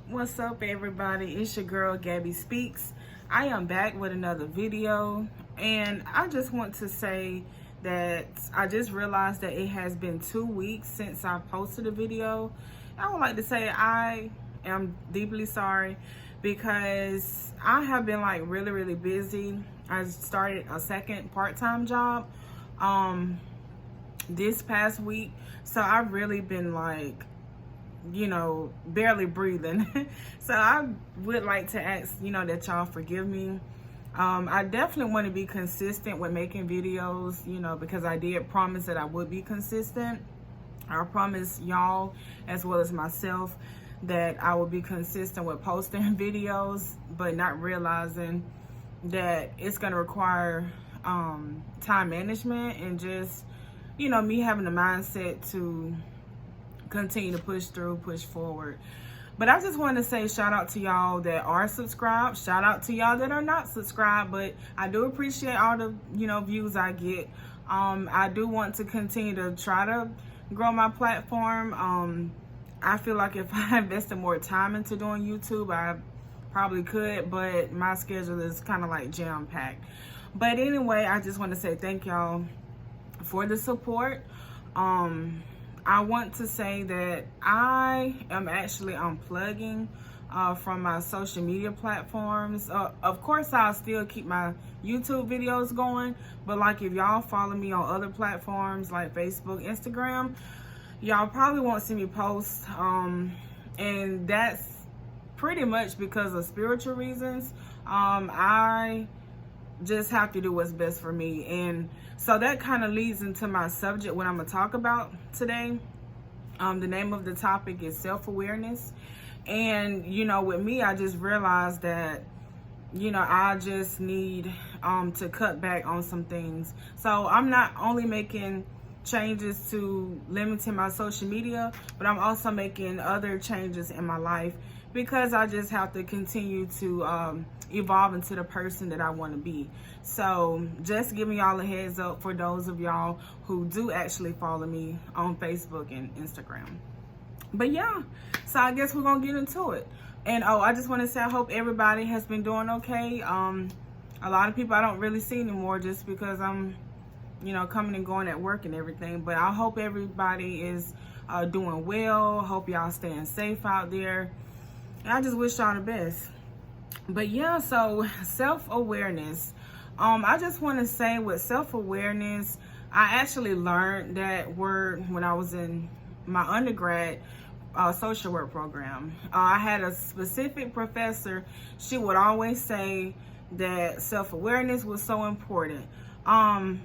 What's up, everybody? It's your girl Gabby Speaks. I am back with another video, and I just want to say that I just realized that it has been 2 weeks since I posted a video. I would like to say I am deeply sorry because I have been like really busy. I started a second part-time job this past week, so I've really been like, barely breathing. So I would like to ask, that y'all forgive me. I definitely want to be consistent with making videos, because I did promise that I would be consistent. I promise y'all as well as myself that I will be consistent with posting videos, but not realizing that it's going to require time management and just, me having the mindset to continue to push through, push forward. But I just want to say shout out to y'all that are subscribed, shout out to y'all that are not subscribed, but I do appreciate all the views I get. I do want to continue to try to grow my platform. I feel like if I invested more time into doing YouTube, I probably could, but my schedule is kind of like jam-packed. But anyway, I just want to say thank y'all for the support. I want to say that I am actually unplugging from my social media platforms. Of course, I'll still keep my YouTube videos going, but like if y'all follow me on other platforms like Facebook, Instagram, y'all probably won't see me post. And that's pretty much because of spiritual reasons. I just have to do what's best for me. And so that kind of leads into my subject, what I'm going to talk about today. The name of the topic is self-awareness. And, with me, I just realized that, I just need to cut back on some things. So I'm not only making changes to limiting my social media, but I'm also making other changes in my life because I just have to continue to evolve into the person that I want to be. So just giving y'all a heads up for those of y'all who do actually follow me on Facebook and Instagram. But yeah, so I guess we're gonna get into it. And I just want to say I hope everybody has been doing okay. A lot of people I don't really see anymore just because I'm coming and going at work and everything. But I hope everybody is doing well. Hope y'all staying safe out there. And I just wish y'all the best. But yeah, so self-awareness. I just want to say with self-awareness, I actually learned that word when I was in my undergrad social work program. I had a specific professor. She would always say that self-awareness was so important. I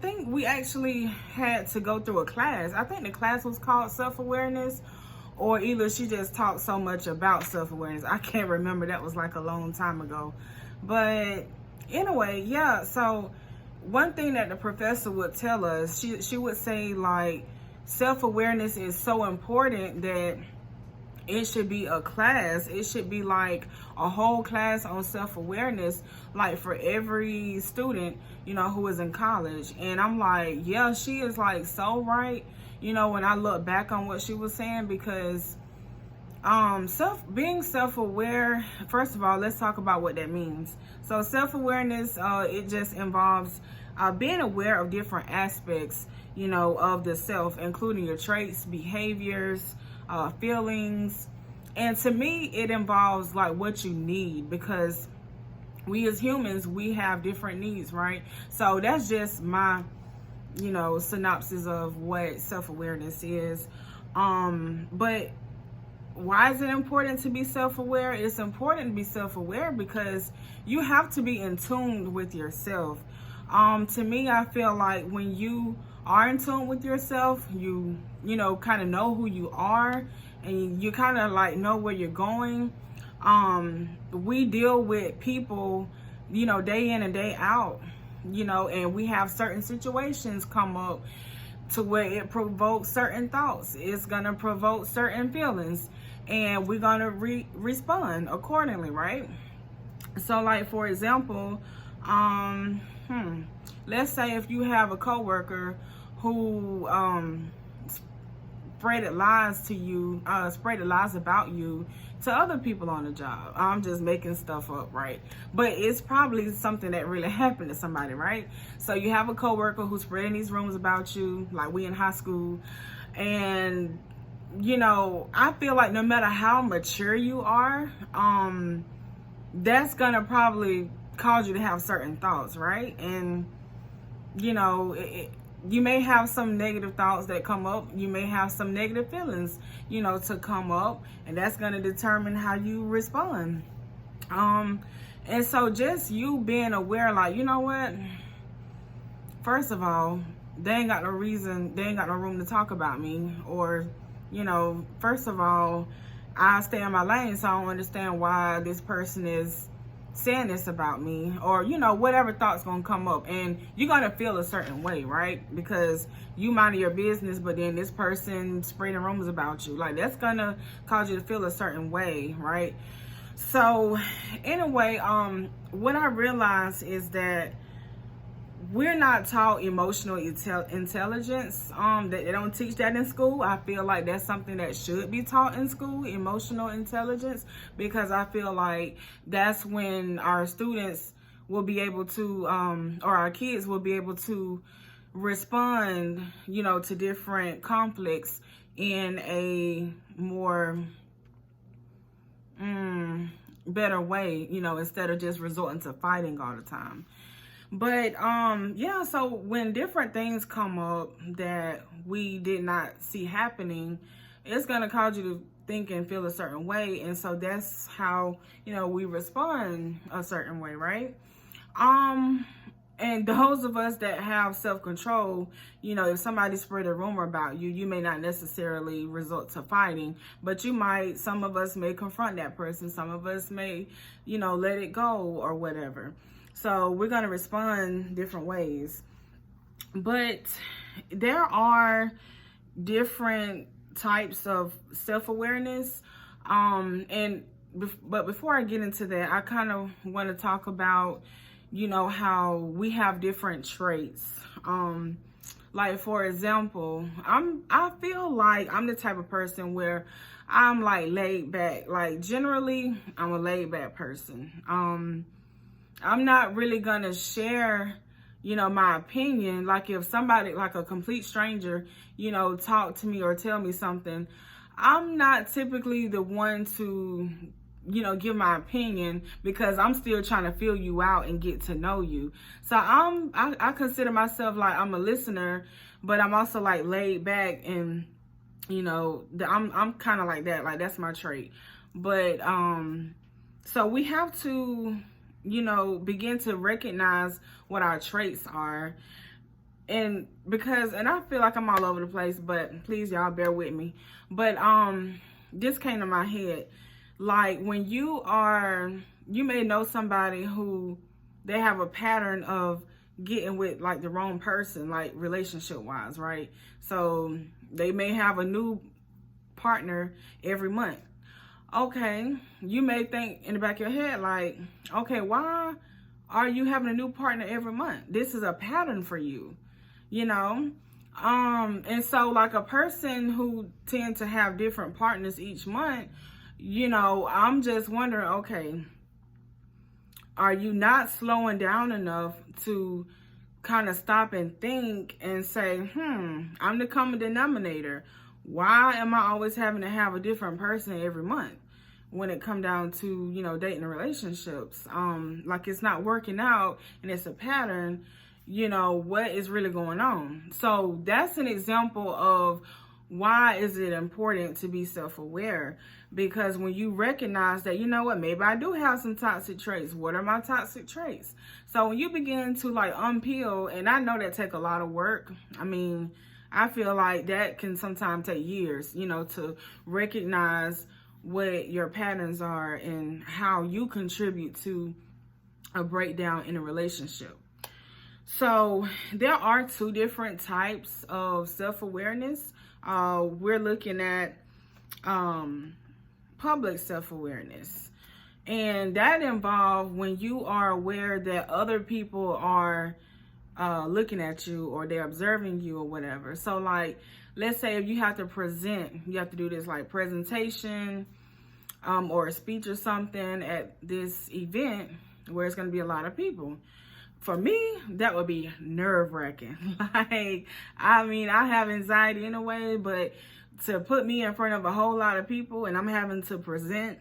think we actually had to go through a class. I think the class was called self-awareness, or either she just talked so much about self-awareness. I can't remember. That was like a long time ago. But anyway, yeah. So one thing that the professor would tell us, she would say like self-awareness is so important that it should be a class. It should be like a whole class on self-awareness, like for every student, who is in college. And I'm like, yeah, she is like so right. When I look back on what she was saying, because being self-aware, first of all, let's talk about what that means. So self-awareness, it just involves being aware of different aspects, of the self, including your traits, behaviors, feelings. And to me, it involves like what you need, because we as humans, we have different needs, right? So that's just my synopsis of what self-awareness is. But why is it important to be self-aware? It's important to be self-aware because you have to be in tune with yourself. To me, I feel like when you are in tune with yourself, you kind of know who you are, and you kind of like know where you're going. We deal with people, day in and day out, and we have certain situations come up to where it provokes certain thoughts. It's gonna provoke certain feelings, and we're gonna respond accordingly, right? So like, for example, let's say if you have a coworker who spreaded lies to you, spreaded lies about you to other people on the job. I'm just making stuff up, right? But it's probably something that really happened to somebody, right? So you have a coworker who's spreading these rumors about you, like we in high school, and you know, I feel like no matter how mature you are, that's gonna probably cause you to have certain thoughts, right? And you know, you may have some negative thoughts that come up. You may have some negative feelings, you know, to come up, and that's gonna determine how you respond. And so just you being aware, like, you know what? First of all, they ain't got no reason, they ain't got no room to talk about me, or you know, first of all, I stay in my lane, so I don't understand why this person is saying this about me, or you know, whatever thought's gonna come up, and you're gonna feel a certain way, right? Because you minding your business, but then this person spreading rumors about you, like that's gonna cause you to feel a certain way, right? So anyway, what I realized is that we're not taught emotional intelligence. That they don't teach that in school. I feel like that's something that should be taught in school, emotional intelligence, because I feel like that's when our students will be able to, or our kids will be able to respond, you know, to different conflicts in a more better way, you know, instead of just resorting to fighting all the time. But yeah, so when different things come up that we did not see happening, it's gonna cause you to think and feel a certain way, and so that's how, you know, we respond a certain way, right? And those of us that have self-control, you know, if somebody spread a rumor about you, you may not necessarily resort to fighting, but you might, some of us may confront that person, some of us may, you know, let it go or whatever. So we're going to respond different ways. But there are different types of self-awareness. But before I get into that, I kind of want to talk about, you know, how we have different traits. Like, for example, I feel like I'm the type of person where I'm like laid back. Like, generally, I'm a laid back person. I'm not really gonna share, you know, my opinion. Like if somebody, like a complete stranger, you know, talk to me or tell me something, I'm not typically the one to, you know, give my opinion, because I'm still trying to feel you out and get to know you. So I consider myself like I'm a listener, but I'm also like laid back, and you know, I'm kind of like that. Like that's my trait. But so we have to, you know, begin to recognize what our traits are. And because, and I feel like I'm all over the place, but please y'all bear with me. But this came to my head. Like when you may know somebody who they have a pattern of getting with like the wrong person, like relationship wise, right? So they may have a new partner every month. Okay, you may think in the back of your head, like, okay, why are you having a new partner every month? This is a pattern for you, you know? And so like a person who tend to have different partners each month, you know, I'm just wondering, okay, are you not slowing down enough to kind of stop and think and say, I'm the common denominator. Why am I always having to have a different person every month when it come down to, you know, dating and relationships? Like it's not working out and it's a pattern, you know, what is really going on? So that's an example of why is it important to be self-aware? Because when you recognize that, you know what, maybe I do have some toxic traits. What are my toxic traits? So when you begin to like unpeel, and I know that take a lot of work. I mean, I feel like that can sometimes take years, you know, to recognize what your patterns are and how you contribute to a breakdown in a relationship. So there are two different types of self-awareness. We're looking at public self-awareness, and that involves when you are aware that other people are looking at you, or they're observing you or whatever. So like, let's say if you have to present, you have to do this like presentation or a speech or something at this event where it's going to be a lot of people. For me, that would be nerve-wracking. Like, I mean, I have anxiety in a way, but to put me in front of a whole lot of people and I'm having to present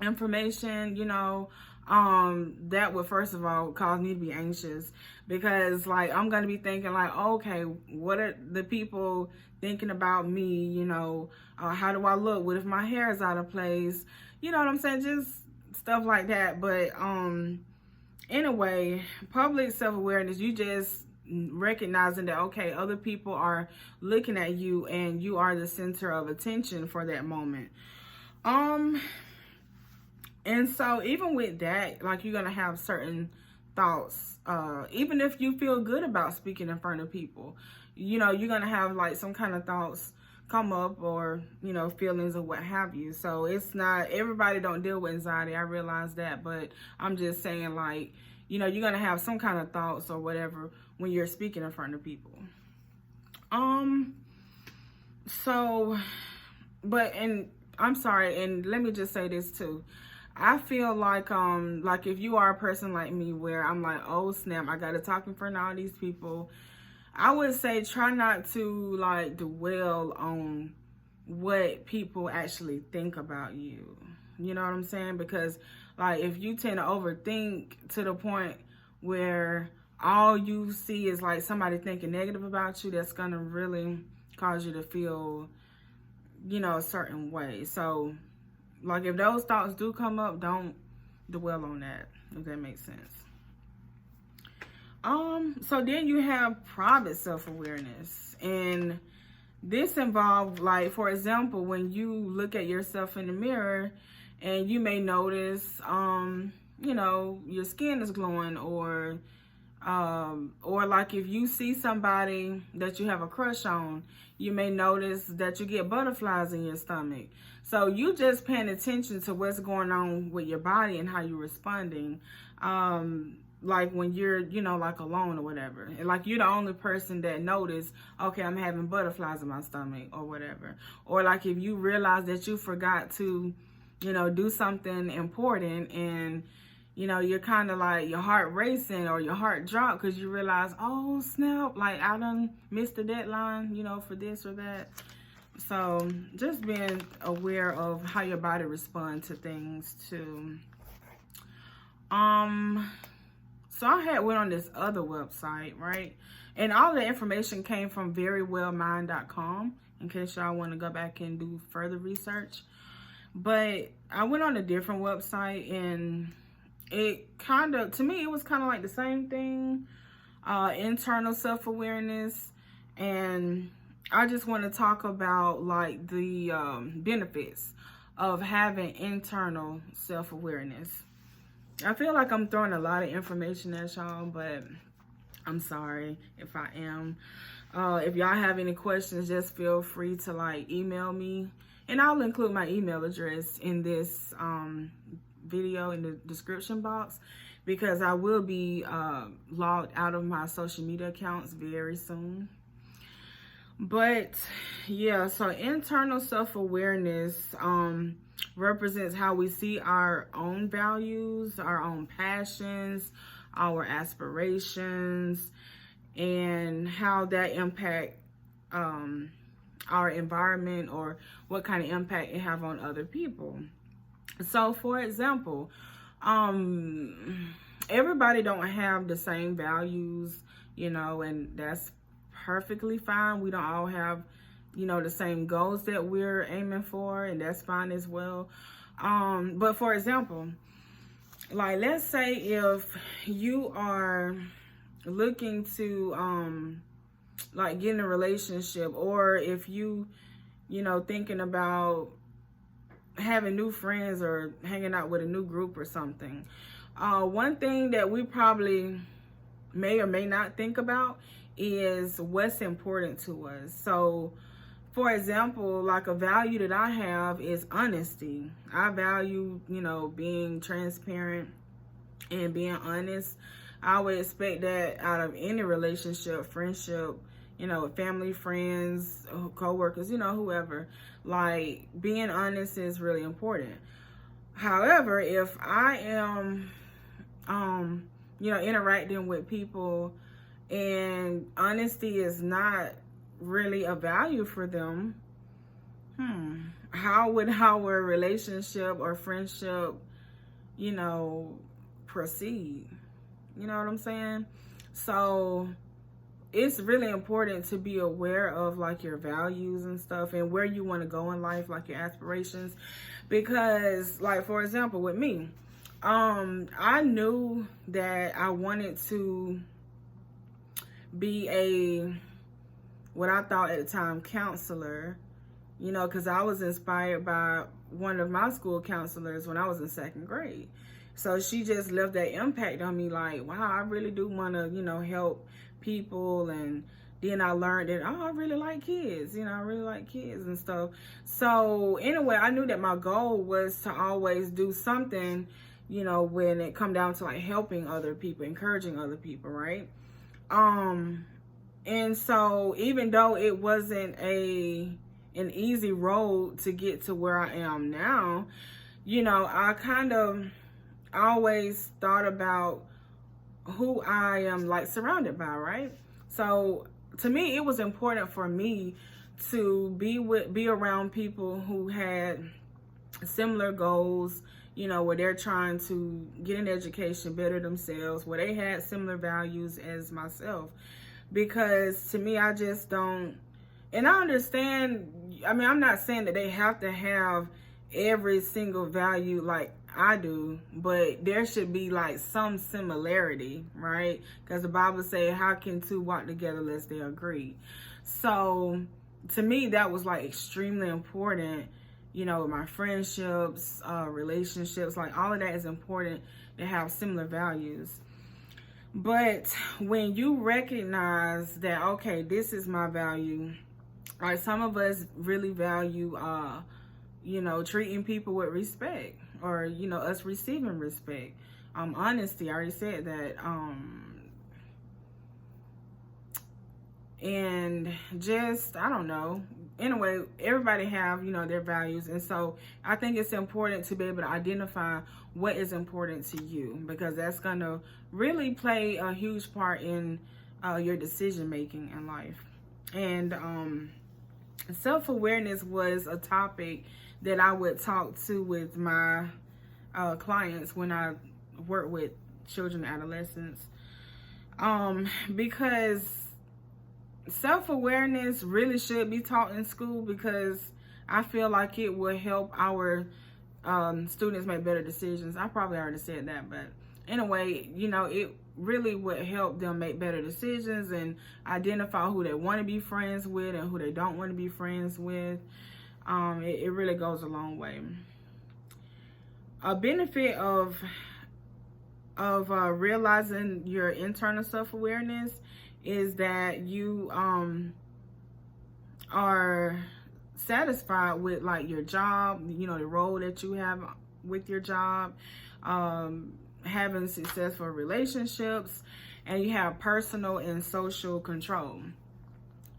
information, you know, that would first of all cause me to be anxious, because like I'm gonna be thinking like, okay, what are the people thinking about me, you know, how do I look, what if my hair is out of place, you know what I'm saying, just stuff like that. But anyway, public self-awareness, you just recognizing that, okay, other people are looking at you and you are the center of attention for that moment. And so even with that, like, you're going to have certain thoughts, even if you feel good about speaking in front of people, you know, you're going to have like some kind of thoughts come up, or, you know, feelings or what have you. So it's not, everybody don't deal with anxiety. I realize that, but I'm just saying, like, you know, you're going to have some kind of thoughts or whatever when you're speaking in front of people. So, but, and I'm sorry, and let me just say this too. I feel like if you are a person like me where I'm like, oh snap, I gotta talk in front of all these people, I would say try not to like dwell on what people actually think about you. You know what I'm saying? Because like if you tend to overthink to the point where all you see is like somebody thinking negative about you, that's gonna really cause you to feel, you know, a certain way. So like if those thoughts do come up, don't dwell on that, if that makes sense. So then you have private self-awareness, and this involves, like, for example, when you look at yourself in the mirror and you may notice, you know, your skin is glowing, or like if you see somebody that you have a crush on, you may notice that you get butterflies in your stomach. So you just paying attention to what's going on with your body and how you're responding. Like when you're, you know, like alone or whatever. And like you're the only person that noticed, okay, I'm having butterflies in my stomach or whatever. Or like if you realize that you forgot to, you know, do something important, and you know, you're kind of like your heart racing or your heart dropped because you realize, oh snap, like I done missed the deadline, you know, for this or that. So just being aware of how your body responds to things too. So I had went on this other website, right? And all the information came from verywellmind.com, in case y'all want to go back and do further research. But I went on a different website, and it kind of, to me, it was kind of like the same thing, internal self-awareness. And I just want to talk about like the benefits of having internal self-awareness. I feel like I'm throwing a lot of information at y'all, but I'm sorry if I am. If y'all have any questions, just feel free to like email me, and I'll include my email address in this video in the description box, because I will be logged out of my social media accounts very soon. But yeah, so internal self-awareness represents how we see our own values, our own passions, our aspirations, and how that impact our environment, or what kind of impact it have on other people. So for example, everybody don't have the same values, you know, and that's perfectly fine. We don't all have, you know, the same goals that we're aiming for, and that's fine as well. But for example, like let's say if you are looking to like get in a relationship, or if you know, thinking about having new friends or hanging out with a new group or something, one thing that we probably may or may not think about is what's important to us. So for example, like a value that I have is honesty. I value, you know, being transparent and being honest. I would expect that out of any relationship, friendship, you know, with family, friends, co-workers, you know, whoever. Like, being honest is really important. However, if I am, you know, interacting with people and honesty is not really a value for them, how would our relationship or friendship, you know, proceed? You know what I'm saying? So it's really important to be aware of like your values and stuff and where you want to go in life, like your aspirations. Because, like, for example, with me, I knew that I wanted to be what I thought at the time, counselor, you know, because I was inspired by one of my school counselors when I was in 2nd grade. So she just left that impact on me, like, wow, I really do want to, you know, help people. And then I learned that, oh, I really like kids, you know, I really like kids and stuff. So anyway, I knew that my goal was to always do something, you know, when it come down to like helping other people, encouraging other people, right? And so even though it wasn't an easy road to get to where I am now, you know, I kind of always thought about who I am like surrounded by, right? So to me, it was important for me to be around people who had similar goals, you know, where they're trying to get an education, better themselves, where they had similar values as myself. Because to me, I just don't, and I understand, I mean, I'm not saying that they have to have every single value like I do, but there should be like some similarity, right? Because the Bible says, how can two walk together unless they agree? So to me, that was like extremely important, you know, my friendships, relationships, like all of that is important to have similar values. But when you recognize that, okay, this is my value, like some of us really value, you know, treating people with respect, or, you know, us receiving respect. Honesty, I already said that. And just, I don't know. Anyway, everybody have, you know, their values. And so I think it's important to be able to identify what is important to you, because that's going to really play a huge part in your decision making in life. And self-awareness was a topic that I would talk to with my clients when I work with children and adolescents. Because self-awareness really should be taught in school, because I feel like it will help our students make better decisions. I probably already said that, but anyway, you know, it really would help them make better decisions and identify who they want to be friends with and who they don't want to be friends with. It really goes a long way. A benefit of realizing your internal self-awareness is that you are satisfied with like your job, you know, the role that you have with your job, having successful relationships, and you have personal and social control.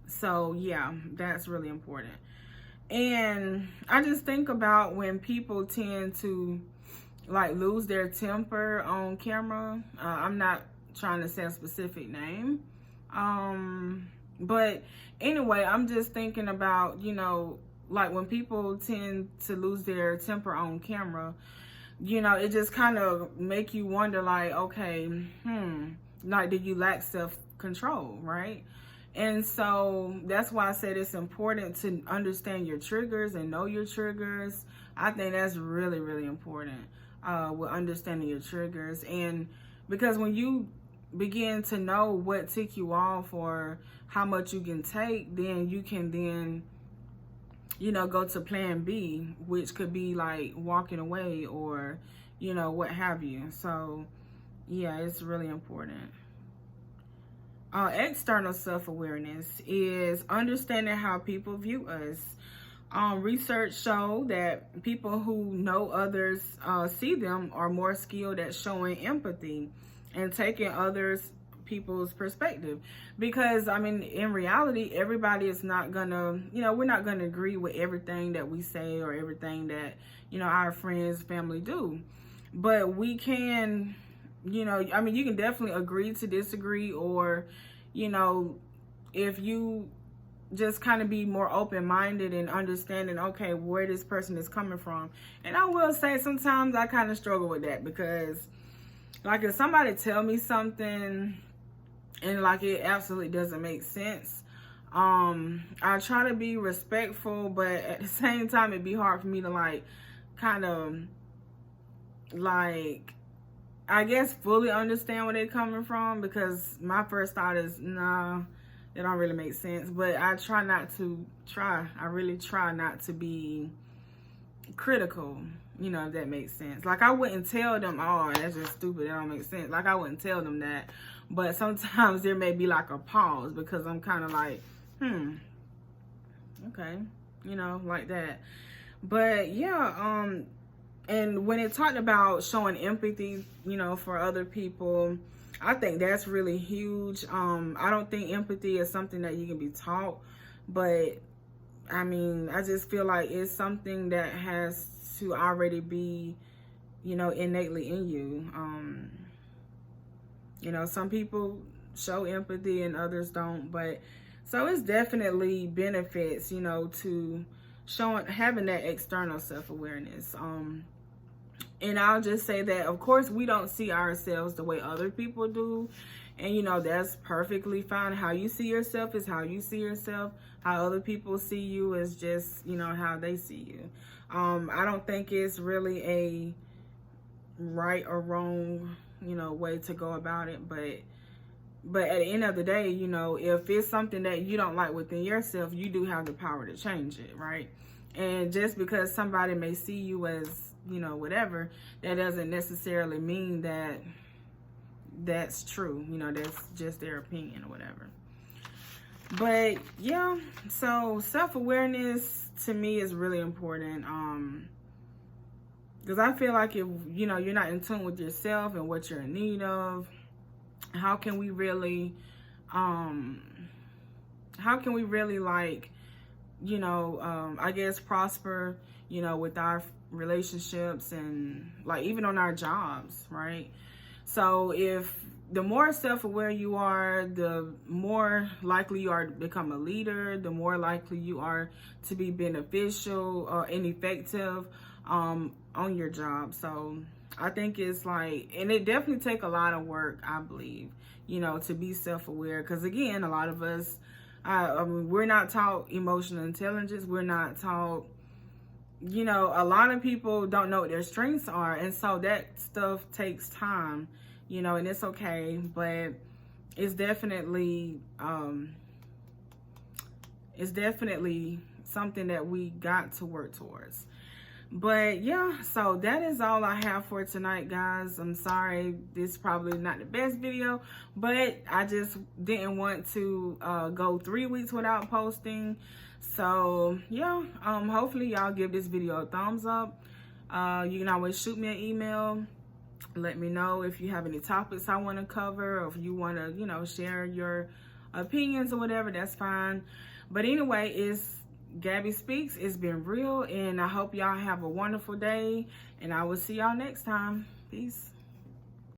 So yeah, that's really important. And I just think about when people tend to like lose their temper on camera. I'm not trying to say a specific name. But anyway, I'm just thinking about, you know, like when people tend to lose their temper on camera, you know, it just kind of make you wonder like, okay, like, do you lack self-control, right? And so that's why I said it's important to understand your triggers and know your triggers. I think that's really, really important, with understanding your triggers. And because when you begin to know what tick you off or how much you can take, then you can you know, go to plan B, which could be like walking away or, you know, what have you. So yeah, it's really important. External self-awareness is understanding how people view us. Research show that people who know others see them are more skilled at showing empathy and taking others' people's perspective, because I mean, in reality, everybody is not gonna, we're not gonna agree with everything that we say or everything that, our friends, family do. But we can, I mean, you can definitely agree to disagree, or, if you just kind of be more open-minded and understanding, okay, where this person is coming from. And I will say sometimes I kind of struggle with that, because like if somebody tell me something and like it absolutely doesn't make sense, I try to be respectful, but at the same time it'd be hard for me to like kind of like, I guess, fully understand where they're coming from, because my first thought is, nah, it don't really make sense. But I really try not to be critical, if that makes sense. Like I wouldn't tell them, oh, that's just stupid, that don't make sense. Like I wouldn't tell them that. But sometimes there may be like a pause, because I'm kind of like, okay, like that. But yeah, and when it talked about showing empathy, for other people, I think that's really huge. I don't think empathy is something that you can be taught, but I mean, I just feel like it's something that has to already be, innately in you. Some people show empathy and others don't, but so it's definitely benefits, to having that external self-awareness. And I'll just say that, of course, we don't see ourselves the way other people do. And, that's perfectly fine. How you see yourself is how you see yourself. How other people see you is just, how they see you. I don't think it's really a right or wrong, way to go about it. But at the end of the day, if it's something that you don't like within yourself, you do have the power to change it, right? And just because somebody may see you as, whatever, that doesn't necessarily mean that that's true. That's just their opinion or whatever. But yeah, so self-awareness to me is really important. Because I feel like if, you're not in tune with yourself and what you're in need of, how can we really like, I guess prosper, with our relationships and like even on our jobs, right? So if the more self-aware you are, the more likely you are to become a leader, the more likely you are to be beneficial and effective on your job. So I think it's like, and it definitely take a lot of work, I believe, to be self-aware, because again, a lot of us, we're not taught emotional intelligence. We're not taught, a lot of people don't know what their strengths are. And so that stuff takes time, and it's okay, but it's definitely something that we got to work towards. But yeah, so that is all I have for tonight, guys. I'm sorry, this is probably not the best video, but I just didn't want to go 3 weeks without posting. So yeah, hopefully y'all give this video a thumbs up. You can always shoot me an email. Let me know if you have any topics I want to cover, or if you want to, share your opinions or whatever, that's fine. But anyway, it's Gabby Speaks. It's been real, and I hope y'all have a wonderful day, and I will see y'all next time. Peace.